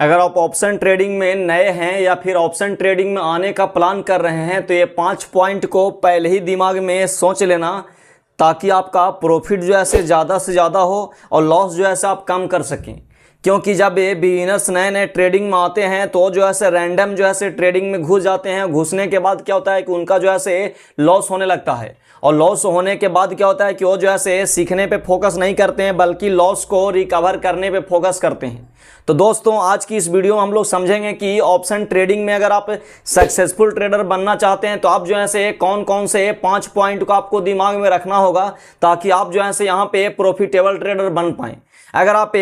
अगर आप option trading में नए हैं या फिर ऑप्शन ट्रेडिंग में आने का प्लान कर रहे हैं तो ये 5 पॉइंट को पहले ही दिमाग में सोच लेना, ताकि आपका प्रॉफिट जो है से ज़्यादा हो और लॉस जो है से आप कम कर सकें। क्योंकि जब ये बिगिनर्स नए नए ट्रेडिंग में आते हैं तो जो है से रैंडम जो है से ट्रेडिंग में घुस जाते हैं। घुसने के बाद क्या होता है कि उनका जो है से लॉस होने लगता है, और लॉस होने के बाद क्या होता है कि वो जो है से सीखने पे फोकस नहीं करते हैं, बल्कि लॉस को रिकवर करने पे फोकस करते हैं। तो दोस्तों, आज की इस वीडियो में हम लोग समझेंगे कि ऑप्शन ट्रेडिंग में अगर आप सक्सेसफुल ट्रेडर बनना चाहते हैं तो आप जो है से कौन कौन से 5 पॉइंट को आपको दिमाग में रखना होगा, ताकि आप जो है से यहाँ पे प्रॉफिटेबल ट्रेडर बन पाएँ। अगर आप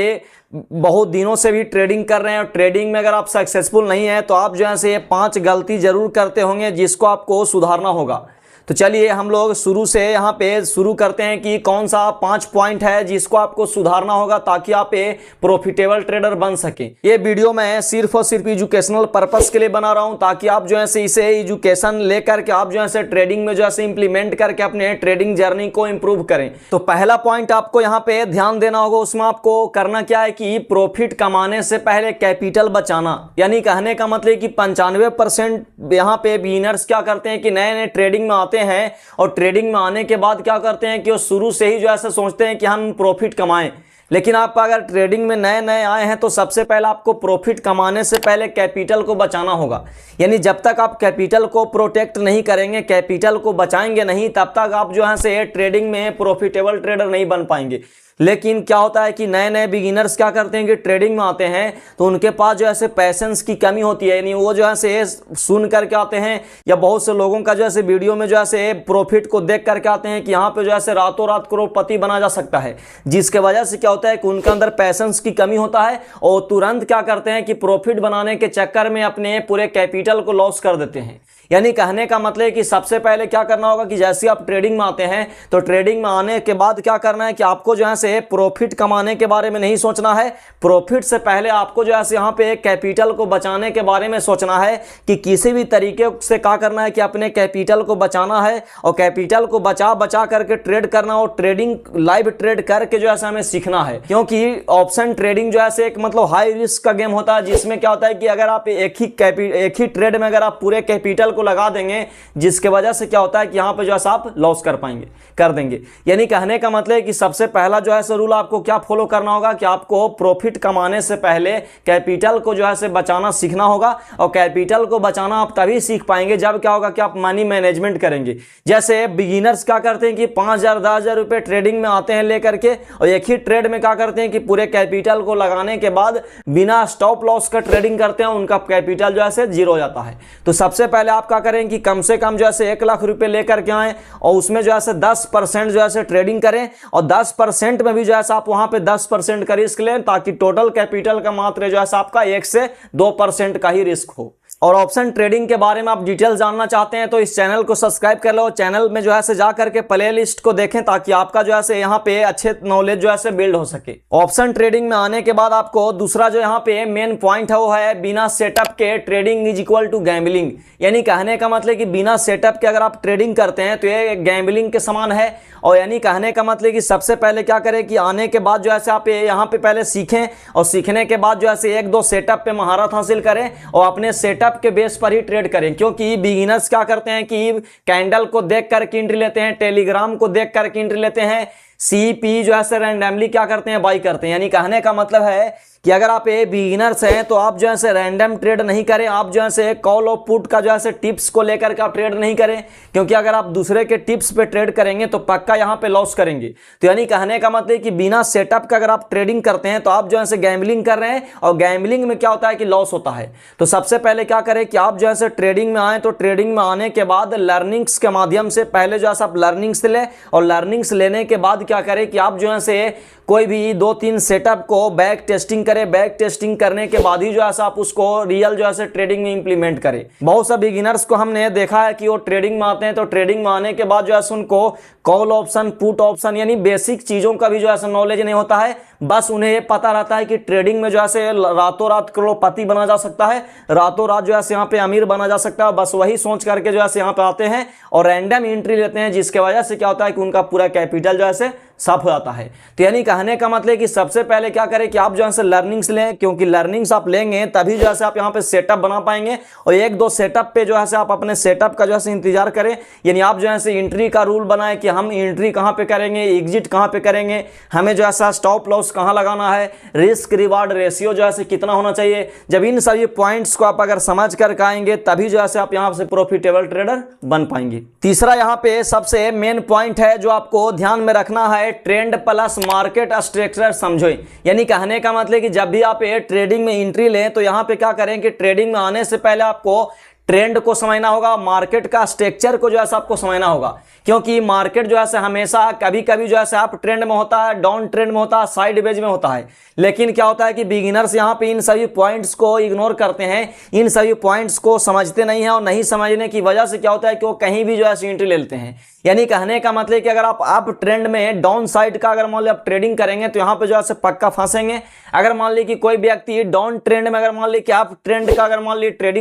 बहुत दिनों से भी ट्रेडिंग कर रहे हैं और ट्रेडिंग में अगर आप सक्सेसफुल नहीं है तो आप जो है से 5 गलती जरूर करते होंगे, जिसको आपको सुधारना होगा। तो चलिए हम लोग शुरू से यहाँ पे शुरू करते हैं कि कौन सा 5 पॉइंट है जिसको आपको सुधारना होगा, ताकि आप प्रॉफिटेबल ट्रेडर बन सकें। ये वीडियो मैं सिर्फ और सिर्फ एजुकेशनल पर्पस के लिए बना रहा हूँ, ताकि आप जो है से इसे एजुकेशन लेकर के आप जो है से ट्रेडिंग में जो है से इंप्लीमेंट करके अपने ट्रेडिंग जर्नी को इंप्रूव करें। तो पहला पॉइंट आपको यहाँ पे ध्यान देना होगा। उसमें आपको करना क्या है कि प्रॉफिट कमाने से पहले कैपिटल बचाना। यानी कहने का मतलब कि 95% यहाँ पे बिगिनर्स क्या करते हैं कि नए नए ट्रेडिंग में हैं और ट्रेडिंग में आने के बाद क्या करते हैं कि वो शुरू से ही जो ऐसा सोचते हैं कि हम प्रॉफिट कमाएं। लेकिन आप अगर ट्रेडिंग में नए नए आए हैं तो सबसे पहले आपको प्रॉफिट कमाने से पहले कैपिटल को बचाना होगा। यानी जब तक आप कैपिटल को प्रोटेक्ट नहीं करेंगे, कैपिटल को बचाएंगे नहीं, तब तक आप जो है से ट्रेडिंग में प्रॉफिटेबल ट्रेडर नहीं बन पाएंगे। लेकिन क्या होता है कि नए नए बिगिनर्स क्या करते हैं कि ट्रेडिंग में आते हैं तो उनके पास जो है पैशंस की कमी होती है। यानी वो जो है से सुन करके आते हैं, या बहुत से लोगों का जो है वीडियो में जो है प्रॉफिट को देख करके आते हैं कि यहाँ पे जो है रातों रात करोड़पति बना जा सकता है, जिसके वजह से क्या होता है कि उनके अंदर पैशंस की कमी होता है और तुरंत क्या करते हैं कि प्रॉफिट बनाने के चक्कर में अपने पूरे कैपिटल को लॉस कर देते हैं। यानी कहने का मतलब है कि सबसे पहले क्या करना होगा कि जैसे आप ट्रेडिंग में आते हैं तो ट्रेडिंग में आने के बाद क्या करना है कि आपको जो है से प्रॉफिट कमाने के बारे में नहीं सोचना है। प्रॉफिट से पहले आपको जो है से यहाँ पे कैपिटल को बचाने के बारे में सोचना है कि किसी भी तरीके से क्या करना है कि अपने कैपिटल को बचाना है, और कैपिटल को बचा करके ट्रेड करना, और ट्रेडिंग लाइव ट्रेड करके जो है हमें सीखना है। क्योंकि ऑप्शन ट्रेडिंग जो है एक मतलब हाई रिस्क का गेम होता है, जिसमें क्या होता है कि अगर आप एक ही ट्रेड में अगर आप पूरे कैपिटल को लगा देंगे, जिसके वजह से क्या होता है कि यहां पे जो है आप लॉस कर देंगे। यानी कहने का मतलब है कि सबसे पहला जो है रूल आपको क्या फॉलो करना होगा कि आपको प्रॉफिट कमाने से पहले कैपिटल को जो है बचाना सीखना होगा। और कैपिटल को बचाना आप तभी सीख पाएंगे जब क्या होगा कि आप मनी मैनेजमेंट करेंगे। जैसे बिगिनर्स क्या करते हैं कि 5,000 10,000 रुपए ट्रेडिंग में आते हैं लेकर के, और एक ही ट्रेड में क्या करते हैं कि पूरे कैपिटल को लगाने के बाद बिना स्टॉप लॉस का ट्रेडिंग करते हैं, उनका कैपिटल जो है जीरो हो जाता है। तो सबसे पहले आप क्या करें कि कम से कम जो है 1 लाख रुपए लेकर के आए और उसमें जो है 10% जो है ट्रेडिंग करें, और 10% में भी जो है आप वहां पे 10% का रिस्क लें, ताकि टोटल कैपिटल का मात्र जो है आपका 1 से 2% का ही रिस्क हो। और ऑप्शन ट्रेडिंग के बारे में आप डिटेल जानना चाहते हैं तो इस चैनल को सब्सक्राइब कर लो। चैनल में जो है जा करके प्ले लिस्ट को देखें, ताकि आपका जो है यहाँ पे अच्छे नॉलेज जो है बिल्ड हो सके। ऑप्शन ट्रेडिंग में आने के बाद आपको दूसरा जो यहाँ पे मेन पॉइंट है वो है बिना सेटअप के trading is equal to gambling. यानी कहने का मतलब कि बिना सेटअप के अगर आप ट्रेडिंग करते हैं तो ये गैम्बलिंग के समान है। और यानी कहने का मतलब कि सबसे पहले क्या करें कि आने के बाद जो है आप यहाँ पे पहले सीखें, और सीखने के बाद जो है 1-2 सेटअप पे महारत हासिल करें और अपने सेटअप के बेस पर ही ट्रेड करें। क्योंकि बिगिनर्स क्या करते हैं कि कैंडल को देख करके एंट्री लेते हैं, टेलीग्राम को देख करके एंट्री लेते हैं, सीपी जो है रैंडमली क्या करते हैं बाई करते हैं। यानी कहने का मतलब है कि अगर आप बिगिनर्स हैं तो आप जो है रैंडम ट्रेड नहीं करें, आप जो है कॉल और पुट का जो है टिप्स को लेकर के आप ट्रेड नहीं करें। क्योंकि अगर आप दूसरे के टिप्स पे ट्रेड करेंगे तो पक्का यहाँ पे लॉस करेंगे। तो यानी कहने का मतलब है कि बिना सेटअप का अगर आप ट्रेडिंग करते हैं तो आप जो है गैम्बलिंग कर रहे हैं, और गैम्बलिंग में क्या होता है कि लॉस होता है। तो सबसे पहले क्या करें कि आप जो है ट्रेडिंग में आए तो ट्रेडिंग में आने के बाद लर्निंग्स के माध्यम से पहले जो है आप लर्निंग्स लें, और लर्निंग्स लेने के बाद क्या करें कि आप जो है कोई भी 2-3 सेटअप को बैक टेस्टिंग करें। बैक टेस्टिंग करने के बाद ही जो है आप उसको रियल जो है ट्रेडिंग में इंप्लीमेंट करें। बहुत से बिगिनर्स को हमने देखा है कि वो ट्रेडिंग में आते हैं तो ट्रेडिंग में आने के बाद जो है उनको कॉल ऑप्शन, पुट ऑप्शन यानी बेसिक चीजों का भी जो है नॉलेज नहीं होता है। बस उन्हें ये पता रहता है कि ट्रेडिंग में जो है रातों रात करोड़पति बना जा सकता है, रातों रात जो है यहाँ पे अमीर बना जा सकता है। बस वही सोच करके जो है यहाँ पे आते हैं और रैंडम एंट्री लेते हैं, जिसके वजह से क्या होता है कि उनका पूरा कैपिटल जो है साफ हो जाता है। तो यानी कहने का मतलब कि सबसे पहले क्या करें कि आप जो है लर्निंग्स लें, क्योंकि लर्निंग्स आप लेंगे तभी जो है आप यहाँ पे सेटअप बना पाएंगे। और एक दो सेटअप पे जो है आप अपने सेटअप का जो है इंतजार करें, यानी आप जो है एंट्री का रूल बनाएं कि हम एंट्री कहाँ पे करेंगे, एग्जिट कहाँ पे करेंगे, हमें जो है स्टॉप लॉस कहाँ लगाना है, रिस्क रिवार्ड रेशियो जो है कितना होना चाहिए। जब इन सभी पॉइंट्स को आप अगर समझ कर आएंगे तभी जो है आप यहाँ से प्रॉफिटेबल ट्रेडर बन पाएंगे। तीसरा यहाँ पे सबसे मेन पॉइंट है जो आपको ध्यान में रखना है, ट्रेंड प्लस मार्केट स्ट्रक्चर समझो। यानी कहने का मतलब कि जब भी आप ये ट्रेडिंग में एंट्री लें तो यहाँ पे क्या करें कि ट्रेडिंग में आने से पहले आपको ट्रेंड को समझना होगा, मार्केट का स्ट्रक्चर को जो है आपको समझना होगा। क्योंकि मार्केट जो है हमेशा कभी कभी जो है आप ट्रेंड में होता है, डाउन ट्रेंड में होता है, साइडवेज में होता है। लेकिन क्या होता है कि बिगिनर्स यहाँ पे इन सभी पॉइंट्स को इग्नोर करते हैं, इन सभी पॉइंट्स को समझते नहीं हैं, और नहीं समझने की वजह से क्या होता है कि वो कहीं भी जो है एंट्री ले लेते हैं। यानी कहने का मतलब कि अगर आप ट्रेंड में डाउन साइड का अगर मान ली आप ट्रेडिंग करेंगे तो यहाँ पे जो है पक्का फंसेंगे। अगर मान ली कि कोई व्यक्ति डाउन ट्रेंड में अगर मान ली कि आप ट्रेंड का अगर मान ली ट्रेड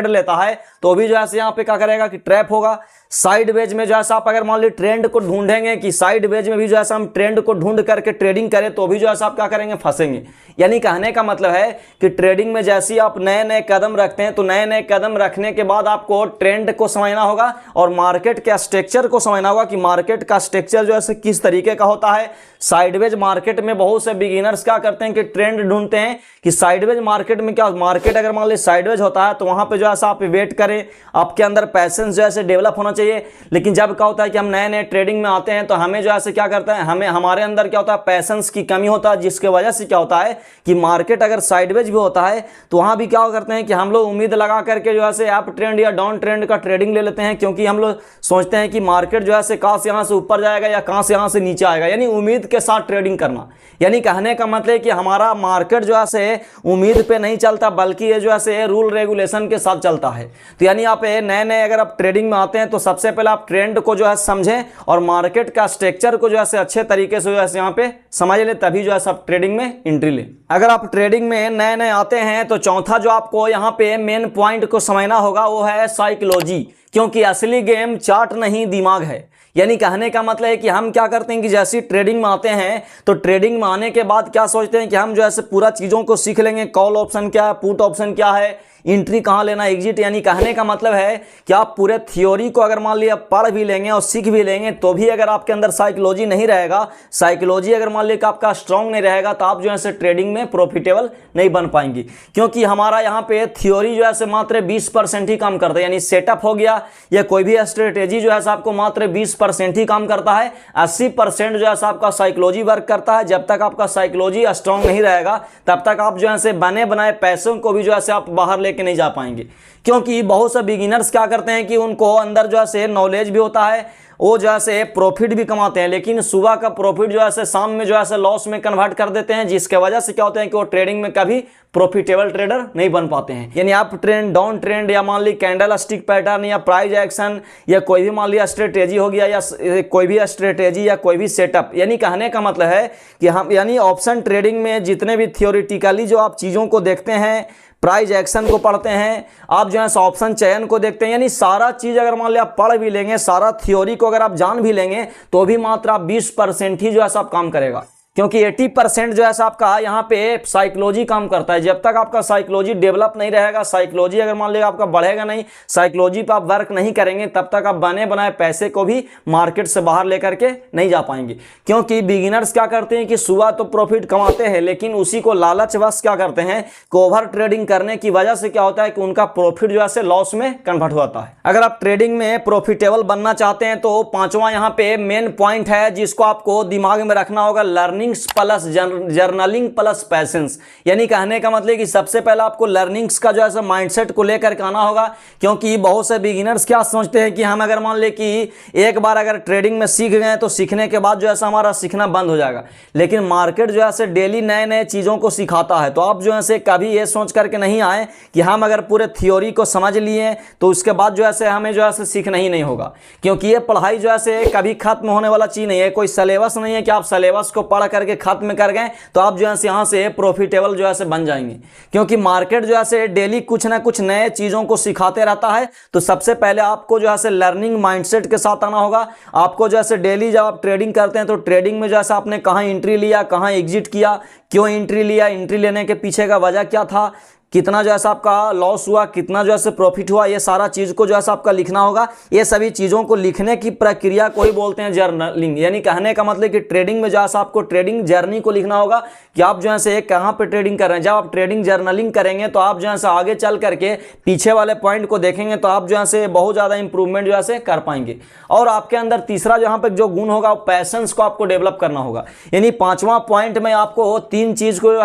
लेता है तो भी जो है यहाँ पे क्या करेगा कि ट्रैप होगा। साइडवेज में जो है आप अगर मान ली ट्रेंड को ढूंढेंगे कि साइडवेज में भी जो है हम ट्रेंड को ढूंढ करके ट्रेडिंग करें तो भी जो है आप क्या करेंगे, फंसेंगे। यानी कहने का मतलब है कि ट्रेडिंग में जैसे ही आप नए नए कदम रखते हैं तो नए नए कदम रखने के बाद आपको ट्रेंड को समझना होगा और मार्केट के स्ट्रक्चर को समझना होगा कि मार्केट का स्ट्रक्चर जो है किस तरीके का होता है। साइडवेज मार्केट में बहुत से बिगिनर्स क्या करते हैं कि ट्रेंड ढूंढते हैं कि साइडवेज मार्केट में क्या, मार्केट अगर मान ली साइडवेज होता है तो वहां पे जो है आप वेट करें, आपके अंदर पैसेंस जो है डेवलप होना चाहिए। लेकिन जब क्या होता है कि हम नए नए ट्रेडिंग में आते हैं तो हमें जो है क्या करता है, हमारे अंदर क्या होता है, पैसेंस की कमी होता है, जिसके वजह से क्या होता है कि मार्केट अगर साइडवेज भी होता है तो वहां भी क्या करते हैं कि हम लोग उम्मीद लगा करके जो है अप ट्रेंड या डाउन ट्रेंड का ट्रेडिंग ले लेते हैं, क्योंकि हम लोग सोचते हैं कि मार्केट जो है कहां से यहां से ऊपर जाएगा या कहां से यहां से नीचे आएगा, यानी उम्मीद के साथ ट्रेडिंग करना। यानी कहने का मतलब कि हमारा मार्केट जो है उम्मीद पे नहीं चलता, बल्कि ये जो है रूल रेगुलेशन के साथ चलता है। तो यानी आप नए नए अगर आप ट्रेडिंग में आते हैं तो सबसे पहले आप ट्रेंड को जो है समझें और मार्केट का स्ट्रक्चर को जो है अच्छे तरीके से जो है यहाँ पे समझ ले, तभी जो है सब ट्रेडिंग में एंट्री ले। अगर आप ट्रेडिंग में नए नए आते हैं तो चौथा जो आपको यहाँ पे मेन पॉइंट को समझना होगा वो है साइकोलॉजी, क्योंकि असली गेम चार्ट नहीं दिमाग है। यानी कहने का मतलब है कि हम क्या करते हैं कि जैसे ट्रेडिंग में आते हैं तो ट्रेडिंग में आने के बाद क्या सोचते हैं कि हम जो है पूरा चीज़ों को सीख लेंगे, कॉल ऑप्शन क्या है, पुट ऑप्शन क्या है, एंट्री कहाँ लेना, एग्जिट। यानी कहने का मतलब है कि आप पूरे थ्योरी को अगर मान लिया पढ़ भी लेंगे और सीख भी लेंगे तो भी अगर आपके अंदर साइकोलॉजी नहीं रहेगा, साइकोलॉजी अगर मान लिया आपका स्ट्रांग नहीं रहेगा तो आप जो है ट्रेडिंग में प्रॉफिटेबल नहीं बन पाएंगे। क्योंकि हमारा यहाँ पे थ्योरी जो है मात्र 20% ही काम करता है, यानी सेटअप हो गया या कोई भी स्ट्रेटेजी जो है आपको मात्र 20% ही काम करता है। 80% जो है आपका साइकोलॉजी वर्क करता है। जब तक आपका साइकोलॉजी स्ट्रांग नहीं रहेगा तब तक आप जो है बने बनाए पैसों को भी जो है आप बाहर के नहीं जा पाएंगे। क्योंकि बहुत से बिगिनर्स क्या करते हैं कि उनको अंदर जो है नॉलेज भी होता है, वो जो है प्रॉफिट भी कमाते हैं, लेकिन सुबह का प्रॉफिट जो है शाम में जो है लॉस में कन्वर्ट कर देते हैं, जिसके वजह से क्या होता है कि वो ट्रेडिंग में कभी प्रॉफिटेबल ट्रेडर नहीं बन पाते हैं। यानी आप ट्रेंड डाउन ट्रेंड या मान ली कैंडल स्टिक पैटर्न या प्राइस एक्शन या कोई भी मान लिया स्ट्रेटेजी हो गया या कोई भी स्ट्रेटेजी या कोई भी सेटअप, यानी कहने का मतलब है कि हम यानी ऑप्शन ट्रेडिंग में जितने भी थियोरिटिकली जो आप चीज़ों को देखते हैं, प्राइस एक्शन को पढ़ते हैं, आप जो है ऑप्शन चयन को देखते हैं, यानी सारा चीज़ अगर मान लिया आप पढ़ भी लेंगे, सारा थ्योरी को अगर आप जान भी लेंगे तो भी मात्र आप 20% ही जो है सब काम करेगा। क्योंकि 80% जो है आपका यहाँ पे साइकोलॉजी काम करता है। जब तक आपका साइकोलॉजी डेवलप नहीं रहेगा, साइकोलॉजी अगर मान लिया आपका बढ़ेगा नहीं, साइकोलॉजी पे आप वर्क नहीं करेंगे, तब तक आप बने बनाए पैसे को भी मार्केट से बाहर लेकर के नहीं जा पाएंगे। क्योंकि बिगिनर्स क्या करते हैं कि सुबह तो प्रॉफिट कमाते हैं, लेकिन उसी को लालचवश क्या करते हैं कि ओवर ट्रेडिंग करने की वजह से क्या होता है कि उनका प्रॉफिट जो है लॉस में कन्वर्ट होता है। अगर आप ट्रेडिंग में प्रॉफिटेबल बनना चाहते हैं तो पांचवा यहाँ पे मेन पॉइंट है जिसको आपको दिमाग में रखना होगा, learning plus journaling plus patience. यानी कहने का मतलब कि सबसे पहले आपको लर्निंग्स का जो है माइंडसेट को लेकर के आना होगा। क्योंकि बहुत से बिगिनर्स क्या समझते हैं कि हम अगर मान ले कि एक बार अगर ट्रेडिंग में सीख गए तो सीखने के बाद जो है हमारा सीखना बंद हो जाएगा, लेकिन मार्केट जो है डेली नए नए चीज़ों को सिखाता है। तो आप जो है कभी ये सोच करके नहीं आए कि हम अगर पूरे थ्योरी को समझ लिए तो उसके बाद जो है हमें जो है सीखना ही नहीं होगा। क्योंकि ये पढ़ाई जो है कभी खत्म होने वाला चीज़ नहीं है, कोई सिलेबस नहीं है कि आप सिलेबस को पढ़ करके खत्म कर गए तो आप जो है यहाँ से प्रॉफिटेबल जो है बन जाएंगे। क्योंकि मार्केट जो है डेली कुछ ना कुछ नए चीज़ों को सिखाते रहता है। तो सबसे पहले आपको जो है लर्निंग माइंडसेट के साथ आना होगा। आपको जो है डेली जब आप ट्रेडिंग करते हैं तो ट्रेडिंग में जो है आपने कहाँ एंट्री लिया, कहाँ एग्जिट किया, क्यों एंट्री लिया, एंट्री लेने के पीछे का वजह क्या था, कितना जो है आपका लॉस हुआ, कितना जो है प्रॉफिट हुआ, ये सारा चीज़ को जो है आपका लिखना होगा। ये सभी चीज़ों को लिखने की प्रक्रिया को ही बोलते हैं जर्नलिंग। यानी कहने का मतलब कि ट्रेडिंग में जो है आपको ट्रेडिंग जर्नी को लिखना होगा कि आप जो है कहाँ पे ट्रेडिंग कर रहे हैं। जब आप ट्रेडिंग जर्नलिंग करेंगे तो आप जो है आगे चल करके पीछे वाले पॉइंट को देखेंगे तो आप जो है बहुत ज़्यादा इंप्रूवमेंट जो है कर पाएंगे। और आपके अंदर तीसरा जहाँ पे जो गुण होगा पैशंस को आपको डेवलप करना होगा। यानी 5वां पॉइंट में आपको तीन चीज़ को जो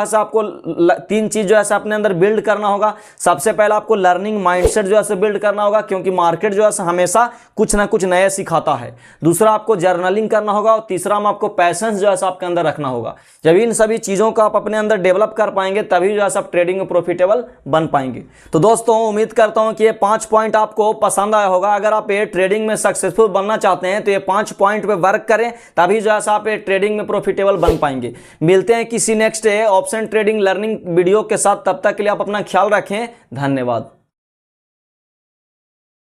है अपने अंदर बिल्ड करना होगा। सबसे पहले आपको लर्निंग माइंडसेट जो है बिल्ड करना होगा, क्योंकि मार्केट जो है हमेशा कुछ ना कुछ नया सिखाता है। दूसरा आपको जर्नलिंग करना होगा और तीसरा में आपको पैशंस जो है आपके अंदर रखना होगा। जब इन सभी चीजों को आप अपने अंदर डेवलप कर पाएंगे तभी जो है आप ट्रेडिंग में प्रॉफिटेबल बन पाएंगे। तो दोस्तों उम्मीद करता हूं कि ये 5 पॉइंट आपको पसंद आया होगा। अगर आप ये ट्रेडिंग में सक्सेसफुल बनना चाहते हैं तो ये 5 पॉइंट पे वर्क करें, तभी जो है आप ये ट्रेडिंग में प्रॉफिटेबल बन पाएंगे। मिलते हैं किसी next option trading learning video के साथ, तब तक के लिए आप अपना ख्याल रखें। धन्यवाद।